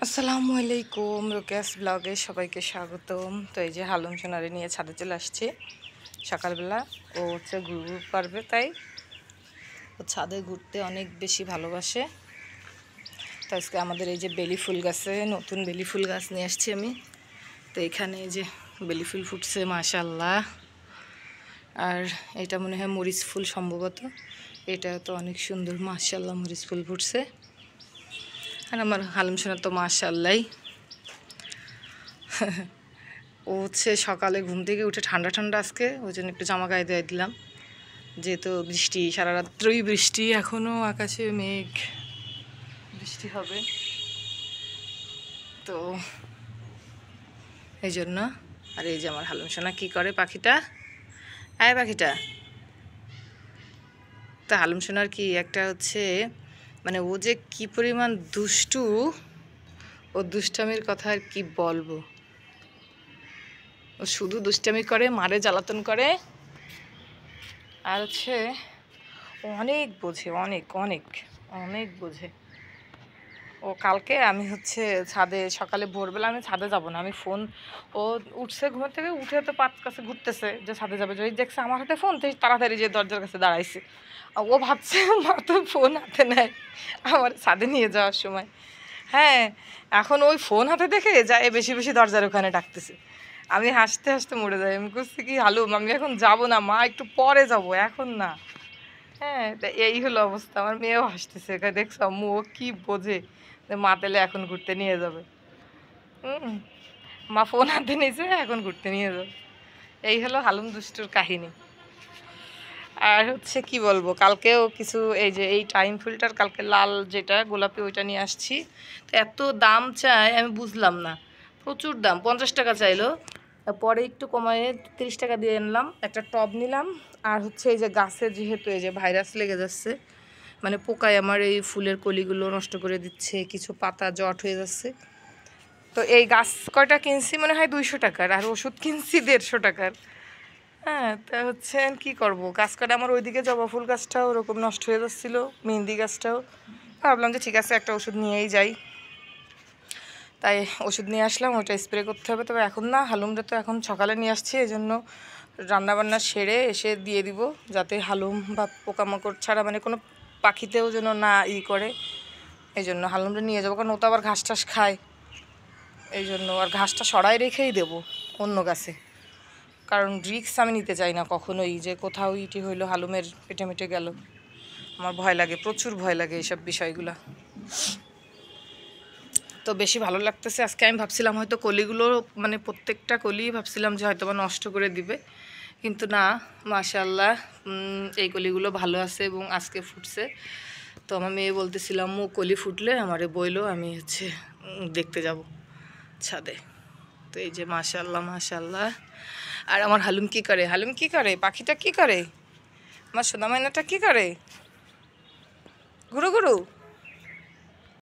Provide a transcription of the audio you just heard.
আসসালামু আলাইকুম, রোকেয়াস ব্লগে সবাইকে স্বাগতম। তো এই যে হালুম সোনারে নিয়ে ছাদে চলে আসছি সকালবেলা। ও হচ্ছে ঘুরঘুর পারবে, তাই ও ছাদে ঘুরতে অনেক বেশি ভালোবাসে। তো আজকে আমাদের এই যে বেলি ফুল গাছে নতুন বেলি ফুল গাছ নিয়ে আসছি আমি। তো এখানে এই যে বেলি ফুল ফুটছে মাশাআল্লাহ। আর এটা মনে হয় মরিচ ফুল সম্ভবত। এটা তো অনেক সুন্দর মাশাআল্লাহ মরিচ ফুল ফুটছে। আর আমার হালুম সোনা তো মাশাআল্লাহ। ও হচ্ছে সকালে ঘুম থেকে উঠে ঠান্ডা ঠান্ডা আজকে, ওই জন্য একটু জামা গায়ে দিয়ে দিলাম। যেহেতু বৃষ্টি, সারা রাত্রই বৃষ্টি, এখনও আকাশে মেঘ, বৃষ্টি হবে। তো এই জন্য। আর এই যে আমার হালুম সোনা কী করে, পাখিটা আয় পাখিটা। তা হালুম সোনার কি একটা হচ্ছে, মানে ও যে কী পরিমাণ দুষ্টু, ও দুষ্টামির কথা আর কি বলবো। ও শুধু দুষ্টামি করে, মারে জ্বালাতন করে, আর হচ্ছে অনেক বোঝে, অনেক অনেক অনেক বোঝে। ও কালকে আমি হচ্ছে ছাদে, সকালে ভোরবেলা আমি ছাদে যাব না, আমি ফোন, ও উঠছে ঘুম থেকে, উঠে তো পাত কাছে ঘুরতেছে যে ছাদে যাবে, যদি দেখছে আমার হাতে ফোন তো তাড়াতাড়ি যে দরজার কাছে দাঁড়াইছে। ও ভাবছে মা তো ফোন হাতে নেয় আমার ছাদে নিয়ে যাওয়ার সময়। হ্যাঁ, এখন ওই ফোন হাতে দেখে যায় বেশি বেশি দরজার ওখানে ডাকতেছে। আমি হাসতে হাসতে মরে যাই, আমি করছি কি হালুম আমি এখন যাব না মা, একটু পরে যাব, এখন না। হ্যাঁ, তা এই হলো অবস্থা। আমার মেয়েও হাসতেছে, দেখছো আম্মু ও কি বোঝে, মা তাহলে এখন ঘুরতে নিয়ে যাবে। মা ফোন হাতে নিয়েছে, এখন ঘুরতে নিয়ে যাবে। এই হলো হালুম দুষ্টুর কাহিনী। আর হচ্ছে কি বলবো, কালকেও কিছু, এই যে এই টাইম ফিল্টার কালকে লাল যেটা গোলাপি ওইটা নিয়ে আসছি। তো এত দাম চায় আমি বুঝলাম না, প্রচুর দাম, 50 টাকা চাইলো। পরে একটু কমায় 30 টাকা দিয়ে আনলাম, একটা টব নিলাম। আর হচ্ছে এই যে গাছে যেহেতু এই যে ভাইরাস লেগে যাচ্ছে, মানে পোকায় আমার এই ফুলের কলিগুলো নষ্ট করে দিচ্ছে, কিছু পাতা জট হয়ে যাচ্ছে। তো এই গাছ কয়টা কিনছি মনে হয় 200 টাকার, আর ওষুধ কিনছি 150 টাকার। হ্যাঁ, তা হচ্ছে কী করবো, গাছ কাটা আমার ওইদিকে জবা ফুল গাছটাও ওরকম নষ্ট হয়ে যাচ্ছিলো, মেহেন্দি গাছটাও। ভাবলাম যে ঠিক আছে একটা ওষুধ নিয়েই যাই, তাই ওষুধ নিয়ে আসলাম, ওটা স্প্রে করতে হবে। তবে এখন না, হালুমটা তো এখন সকালে নিয়ে আসছি, এই জন্য রান্নাবান্না সেরে এসে দিয়ে দিব, যাতে হালুম বা পোকামাকড় ছাড়া মানে কোনো পাখিতেও যেন না করে। এই জন্য হালুমটা নিয়ে যাবো, কারণ ও তো আবার ঘাস টাস খায়, এই জন্য। আর ঘাসটা সরাই রেখেই দেবো অন্য গাছে, কারণ রিক্স আমি নিতে চাই না কখনোই, যে কোথাও ইটি হইলো হালুমের পেটে মেটে গেল, আমার ভয় লাগে, প্রচুর ভয় লাগে এইসব বিষয়গুলো। তো বেশি ভালো লাগতেছে আজকে। আমি ভাবছিলাম হয়তো কলিগুলো, মানে প্রত্যেকটা কলি ভাবছিলাম যে হয়তো বা নষ্ট করে দিবে, কিন্তু না, মাশাআল্লাহ এই কলিগুলো ভালো আছে এবং আজকে ফুটছে। তো আমার মেয়ে বলতেছিলাম ও কলি ফুটলে আমারে বইলো, আমি হচ্ছে দেখতে যাব ছাদে। তো এই যে মাশাআল্লাহ মাশাআল্লাহ। আর আমার হালুম কি করে, হালুম কি করে, পাখিটা কি করে, আমার সোনা মাইনাটা কি করে, ঘুরু ঘুরু।